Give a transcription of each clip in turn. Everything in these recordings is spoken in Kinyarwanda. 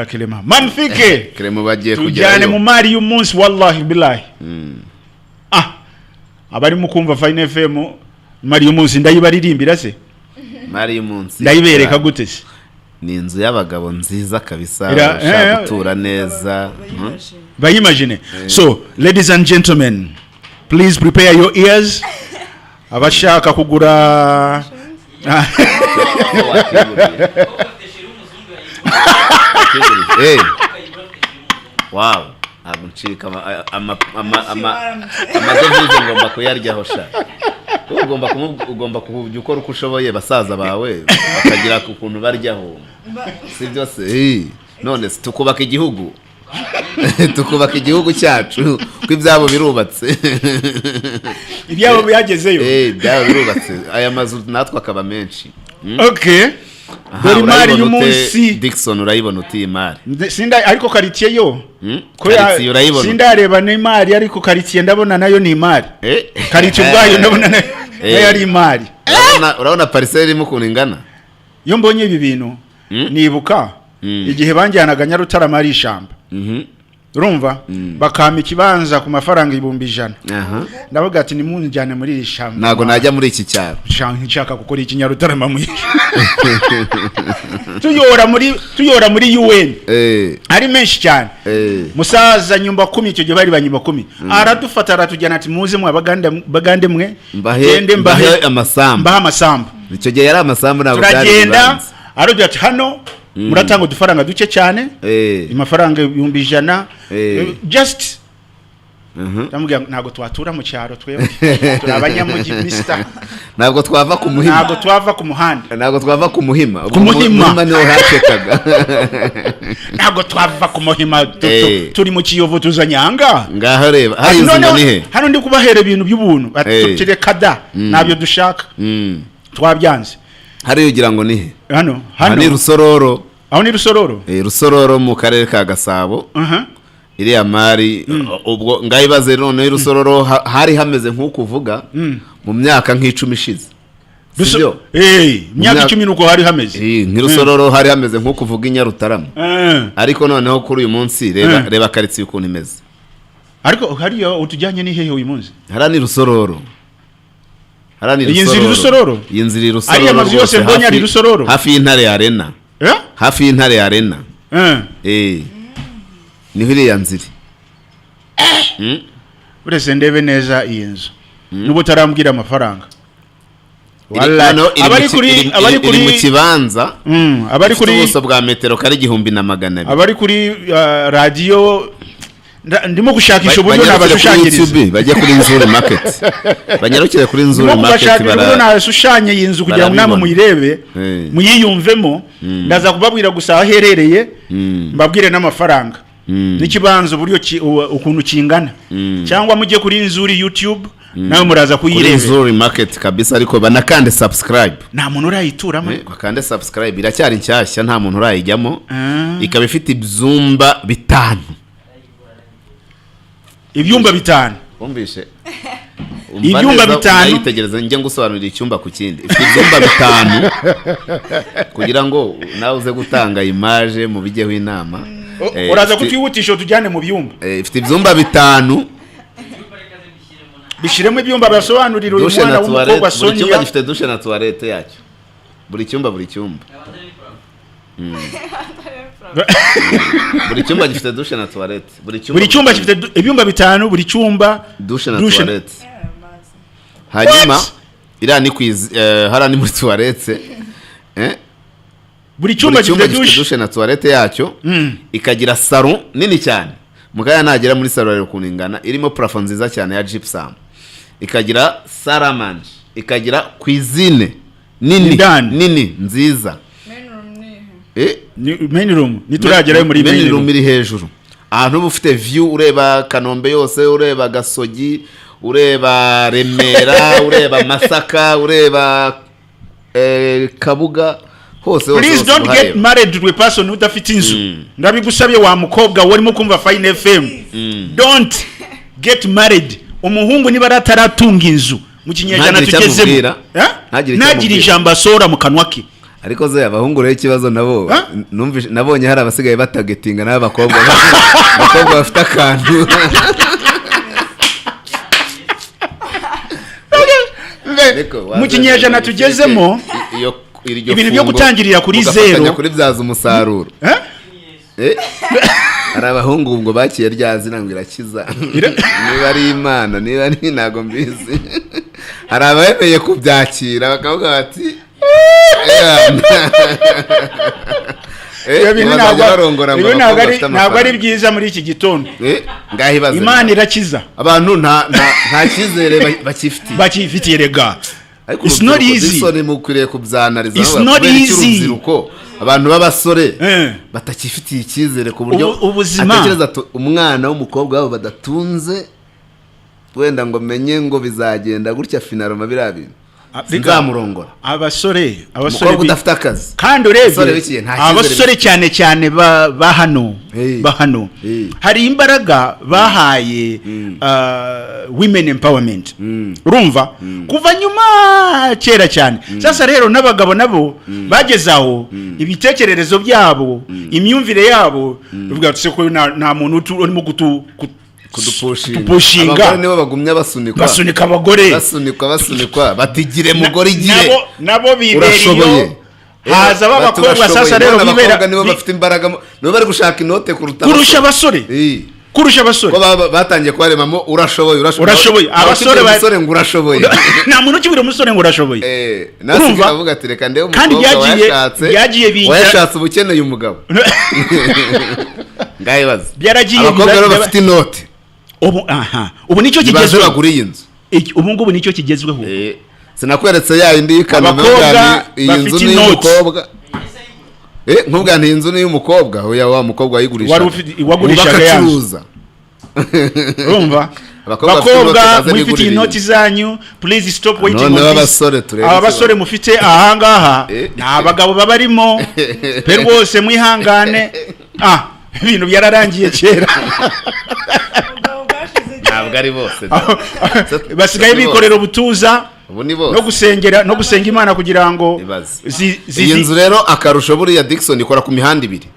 Clement manfike Clement bagiye kujya tujyane mu mari y'umunsi wallahi billahi abari mu kumva Fine FM mari y'umunsi ndayibaririmbira se mari y'umunsi ndayibereka gute se ni inzu y'abagabo nziza kabisa ushaka gutura neza bayimagine so ladies and gentlemen please prepare your ears abashaka kugura wow aguncika amadevize ngomba kuyaryaho sha ugomba kujya ukora uko ushoboye basaza bawe bakagira ku kuntu baryaho si byose none tukubaka igihugu tukubaka igihugu cyacu ko ibyabo birubatse ibyabo byagezeyo byabo birubatse aya mazu natwe akaba menshi okay dore mari y'umunsi Dickson urayibona uti mari sinda ariko quartier yo ko urayibona sinda reba ni mari ariko quartier ndabona nayo ni mari quartier ubwayo ndabona nayo ari mari urabona parcelle irimo ukuntu ingana yo mbonye ibi bintu nibuka igihe banjyanaga Nyarutarama ari ishamba urumva bakama ikibanza ku mafaranga 1,100 ndavuga ati nimunjyane muri iri shamba nago najya muri iki cyaro nshaka gukora iki Nyarutarama mu tuyora muri UN ari menshi cyane musaza nyumba 10 icyo gihe bari banyumba 10 aradufata aratujyana ati muze mwe bagande mwe gende mbahe amasamba icyo gihe yari amasambu nabo turagenda aravuga ati hano muratanga udufaranga duke cyane amafaranga 1,100 just ndamubwira ntago twatura mu cyaro twebwe turabanyamujyi mister ntago twava ku muhima ntago twava ku muhanda ntago twava ku muhima niho hakekaga ntago twava ku muhima turi mu Kiyovu tuzanyanga ngaho reba hayizina nihe hano ndi kubahere ibintu by'ubuntu atutire kada nabyo dushaka twabyanze hari ugira ngo nihe hano ni Rusororo aho ni Rusororo Rusororo mu karere ka Gasabo iriya mari ubwo ngayibaze none Rusororo hari hameze nk'ukuvuga mu myaka nk'icumi ishize sibyo myaka 10 nuko hari hameze nk'Rusororo hari hameze nk'ukuvuga Inyarutarama ariko noneho kuri uyu munsi reba karitsiye ukuntu imeze ariko hariyo utujyanye ni hehe uyu munsi harani Rusororo Yinziri Rusororo yinziri Rusororo ari amazi yose mbonye ari Rusororo hafi y'intare ya Arena hafi y'intare ya Arena ni hiriya nziri urese ndebe neza iyi nzu nubo tarambwira amafaranga abari kuri mu kibanza abari kuri ubuso bwa metero kari 1,200 abari kuri radio ndimo gushakisha uburyo nabashushanyiriza bajya kuri NZURI market banyarukire kuri NZURI market bara nabashushanye yinzu kugira ngo namwe muyirebe muyiyumvemo ndaza kubabwira gusa aherereye mbabwire n'amafaranga n'ikibanzo buryo ukuntu kingana cyangwa mujye kuri NZURI YouTube nawe muraza kuyirebe kuri NZURI market kabisa ariko banakande subscribe nta muntu urayituramo bakande subscribe iracyari nshyashya nta muntu urayijyamo ikaba ifite ibyumba 5 ibyumba 5 umvishe ibyumba 5 yitegereza nje ngusobanurira icyumba ku kindi ifite ibyumba 5 kugira ngo nawe uze gutanga image mu bigeho inama uraza kutihutisha tujyane mu byumba ifite ibyumba 5 bishiremo ibyumba basobanurira uyu mwana w'umukobwa Sonia buri cyumba gifite douche na toilette yacyo buri cyumba buri cyumba gifite douche na toilette buri cyumba gifite ibyumba 5 buri cyumba douche na toilette hanyuma irani harani muri toilette buri cyumba gifite douche na toilette yacyo ikagira salon nini cyane mugaya nagera muri salon rero kuningana irimo plafond nziza cyane ya gypsum ikagira salamanje ikagira cuisine nini nziza main room nituragerayo muri main room iri hejuru ahantu ufite view ureba Kanombe yose ureba Gasogi ureba Remera ureba Masaka ureba Kabuga hose please don't get married to a person udafite inzu ndabigusabye wa mukobwa warimo kumva Fine FM don't get married umuhungu niba ataratunga inzu mu kinyejana tugezemo nagira ijambo asora mu kanwa ke ariko ze abahungu rero ikibazo nabo numvise nabonye hari abasigaye batagetinga n'abakobwa bafite akantu mu kinyejana tugezemo ibintu byo gutangirira kuri zero kuri byaza umusaruro hari abahungu ngo bakiye ryazina ngo irakiza niba ari imana niba ari ntago mbizi hari abemeye kubyakira bakavuga bati ntabwo ari byiza muri iki gitondo imana irakiza abantu nta cyizere bakifitiye rega it's not easy mukwiriye kubyanariza urubyiruko abantu b'abasore batakifitiye icyizere ku buryo atekereza umwana w'umukobwa wabo badatunze wenda ngo menye ngo bizagenda gutya finaroma birabintu nzamurongora abasore udafite akazi kandi urebye abasore cyane ba hano hari imbaraga bahaye women empowerment urumva kuva nyuma kera cyane sasa rero n'abagabo nabo bagezaho ibitekererezo byabo imyumvire yabo bivuga ko nta muntu urimo kudupushinga abagore nibo bagumya basunika abagore basunikwa batigire mugore igire nabo bibereye haza babakobwa sasa rero bibera nibo bafite imbaraga nibo bari gushaka inote kurusha abasore ko batangiye kwaremamo urashoboye abasore ngo urashoboye nta muntu ukibira umusore ngo urashoboye urumva avuga ati reka ndebe umukobwa wayashatse ubukeneye umugabo ngayibaza abakobwa rero bafite inote ubu nicyo kigezweho baguriye inzu ubu ngubu nicyo kigezweho sinakweretse ya indi y'Ikanombe iyi nzu ni y'umukobwa nkubwa nti inzu ni y'umukobwa oya wa mukobwa wayigurisha wagurishaga yanzu urumva abakobwa mufite inoti zanyu please stop waiting on this abasore mufite ahangaha nta bagabo babarimo pe rwose mwihangane ibintu byararangiye kera ntabwo ari bose basigaye bikorera ubutuza no gusenga Imana kugira ngo iyi nzu rero akarusho buriya Dickson ikora ku mihanda ibiri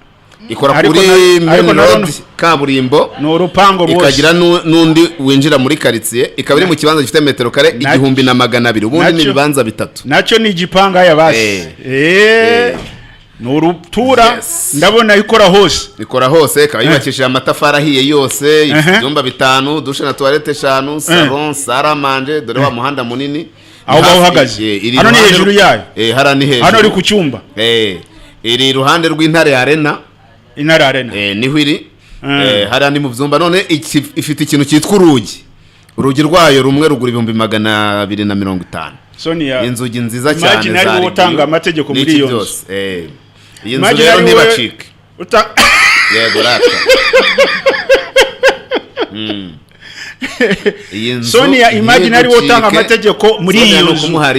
ikora kuri main road kaburimbo n'urupango rwose ikagira n'undi winjira muri quartier ikaba iri mu kibanza gifite metero kare 1200 ubundi ni bibanza bitatu nacyo ni igipanga yabasi nurutura ndabona ikora hose ikaba yubakishije amatafari ahiye yose ibyumba 5 dushe na toilette 5 salon salle à manger dore wa muhanda munini aho bahagaze hano ni hejuru yayo hara ni hejuru hano uri ku cyumba iri iruhande rw'intare arena niho iri hara ni mu byumba none ifite ikintu cyitwa urugi rwayo rumwe rugura 250 Sonia inzugi nziza cyane zari imagine utanga amategeko muri iyo nzu iyi nzu rero ntibacike yego rata Sonia imagine ari utanga amategeko muri iyo nzu kumuha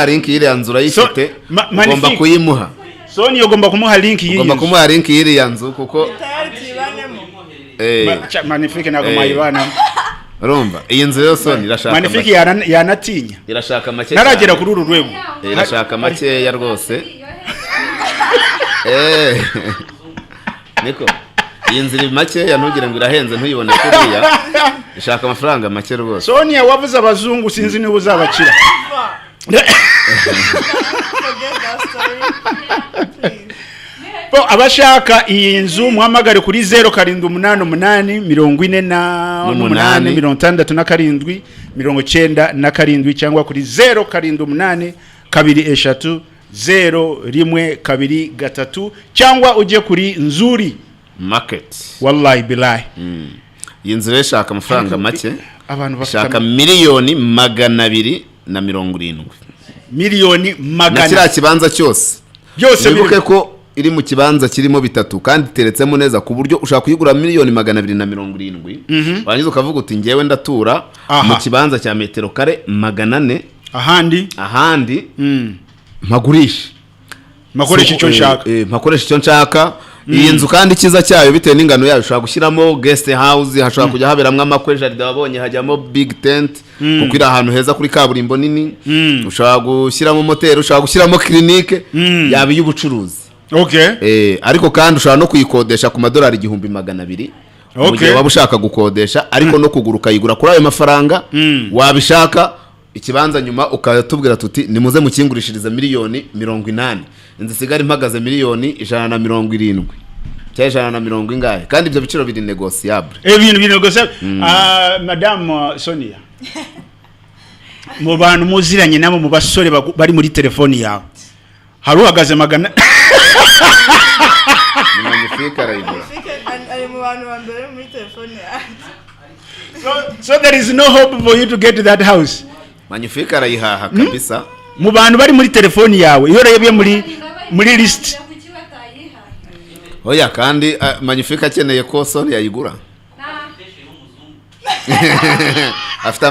link iriya nzu urayifite ugomba kuyimuha Sonia ugomba kumuha link y'iyi ugomba kumuha link iriya nzu kuko magnifique nago mayibana urumva iyi nzu rero Sonia irashaka magnifique yanatinya irashaka make naragera kuri uru rwego irashaka make ya rwose niko iyi nzu iri make yanugire ngo irahenze ntuyibone kuriya ishaka amafaranga make rwose Sonia wavuze abazungu sinzi niba uzabakira abashaka iyi nzu muhamagare kuri 0788 cyangwa kuri 07823012 cyangwa ujye kuri NZURI market wallahi billahi iyi nzu rero ishaka amafaranga make abantu bashaka miliyoni 270 miliyoni magana kiriya kibanza cyose bibuke ko iri mu kibanza kirimo bitatu kandi teretsemo neza ku buryo ushaka kuyigura miliyoni 270 wangiza ukavuga uti ngewe ndatura mu kibanza cya metero kare 400 ahandi mpagurisha icyo nshaka mpakoresha icyo nshaka iyi nzu kandi kiza cyayo bitewe n'ingano yayo ushobora gushyiramo guest house, hashobora kujya haberamwe amakwe jaride wabonye hajyamo big tent kuko iri ahantu heza kuri kaburimbo nini. Ushobora gushyiramo moteri, ushobora gushyiramo clinique yaba y'ubucuruzi. Ariko kandi ushobora no kuyikodesha ku madolari 200,200 mu gihe waba ushaka gukodesha, ariko no kuguruka yigura kuri ayo mafaranga. Wabishaka ikibanza nyuma ukatubwira tuti nimuze mukingurishiriza miliyoni 80, inzu isigara impagaze miliyoni 170 cyangwa 170 ingahe, kandi ibyo biciro biri negotiable. Ibintu biri negotiable. Madame Sonia, mu bantu muziranye nabo mu basore bari muri telefoni yawe hari uhagaze magana ni magnifique arayigura ari mu bantu bambere muri telefoni yawe. So there is no hope for you to get to that house. Magnifique arayihaha kabisa. Mu bantu bari muri telefoni yawe iyo rebye muri list. Oya kandi Magnifique akeneye ko Sonia yayigura. After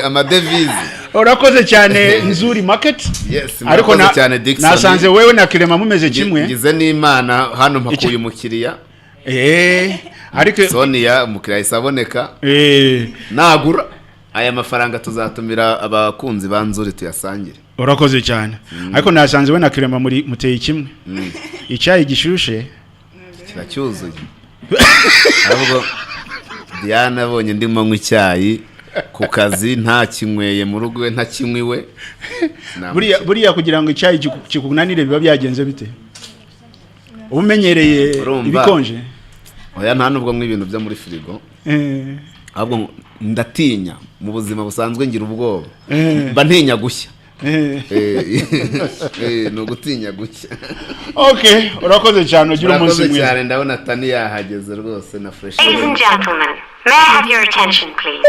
amadevize. Urakoze cyane Nzuri market. Yes, ariko cyane Dixon. Nasanze wewe na Clement mumeze kimwe. Ngize n'Imana hano mpakuye umukiriya. Ariko Sonia umukiriya isaboneka. Nagura aya mafaranga tuzatumira abakunzi ba Nzuri tuyasangire. Urakoze cyane. Ariko nasanze we na Clement muri muteye kimwe. Icyayi gishushe kiracyuzuye. Ahubwo Diana abonye ndimo nk'icyayi ku kazi nta kinyweye mu rugo nta kimwiwe. Buriya kugira ngo icyayi kikunanire biba byagenze bite? Umenyereye ibikonje? Oya nta nubwo mw'ibintu byo muri firigo. Ahubwo ndatinya mu buzima busanzwe ngira ubwoba. Mba ntinya gushya. No gutinya gushya. Okay, urakoze cyane ugira umunsi mwiza. Urakoze cyane ndabona Tani yahageze rwose na fresh. Ladies and gentlemen, may I have your attention please?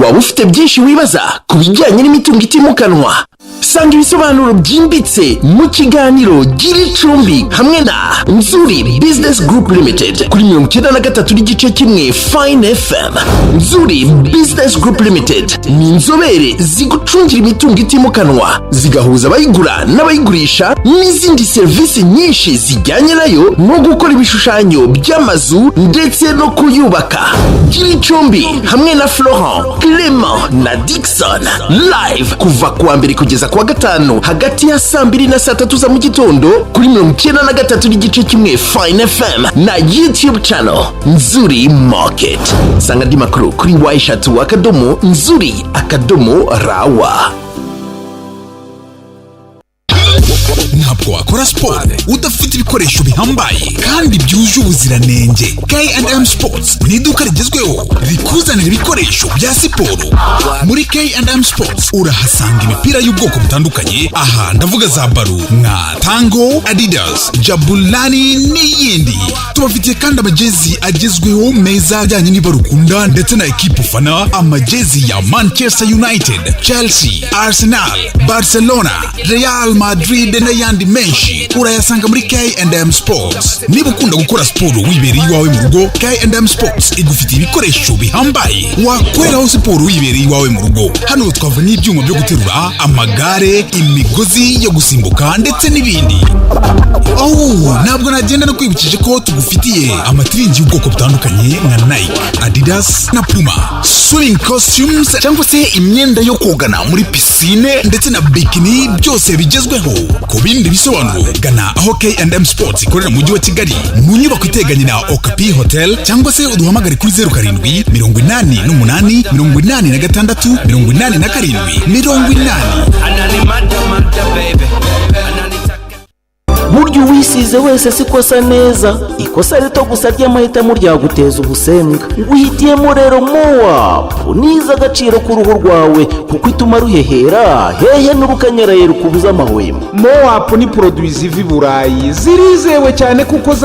Waba ufite byinshi wibaza ku bijyanye n'imitungo itimukanwa? Sanga ibisobanuro byimbitse mu kiganiro GIRICUMBI hamwe na NZURI Business Group Limited kuri 93 n'igice kimwe Fine FM. NZURI Business Group Limited ni inzobere zigucungira imitungo itimukanwa, zigahuza abayigura n'abayigurisha n'izindi serivisi nyinshi zijyanye nayo, no gukora ibishushanyo by'amazu ndetse no kuyubaka. GIRICUMBI hamwe na Florent, Clement na Dixon live kuva kuwa mbere kugeza kuwa gatanu hagati ya 2 na 3 za mu gitondo kuri 93 n'igice kimwe Fine FM na YouTube channel NZURI Market. Sanga ndi makuru kuri y_NZURI_rawa. Ntabwo wakora siporo udafite ibikoresho bihambaye kandi byuje ubuziranenge. K&M Sports ni iduka rigezweho rikuzanira ibikoresho bya siporo. Muri K&M Sports urahasanga imipira y'ubwoko butandukanye, aha ndavuga za baro nka Tango, Adidas, Jabulani n'iyindi. Tubafitiye kandi amajezi agezweho meza ajyanye n'ibarukunda ndetse na ekipe ufana, amajezi ya Manchester United, Chelsea, Arsenal, Barcelona, Real Madrid n'ayandi menshi urayasanga muri K&M Sports. Niba ukunda gukora siporo wibereye iwawe mu rugo, K&M Sports igufitiye ibikoresho bihambaye wakoreraho siporo wibereye iwawe mu rugo. Hano twavuga n'ibyuma byo guterura, amagare, imigozi yo gusimbuka ndetse n'ibindi. Ntabwo nagenda no kwibukije ko tugufitiye amatiringi y'ubwoko butandukanye nka Nike, Adidas na Puma, swimming costumes cyangwa se imyenda yo kogana muri piscine ndetse na bikini, byose bigezweho. Ku bindi bisobanuro gana aho K&M Sports ikorera mu mujyi wa Kigali mu nyubako iteganye na Okapi Hotel, cyangwa se uduhamagare kuri 07 88 86 87 Buryo wisize wese sikosa neza, ikosa rito gusa ry'amahitamo ryaguteza ubusembwa. Nguhitiyemo rero Mowapu niza agaciro k'uruhu rwawe kuko ituma ruhehera hehe n'urukanyaraye rukubuza amahwemo. Mowapu ni produit ziva i Burayi, zirizewe cyane kuko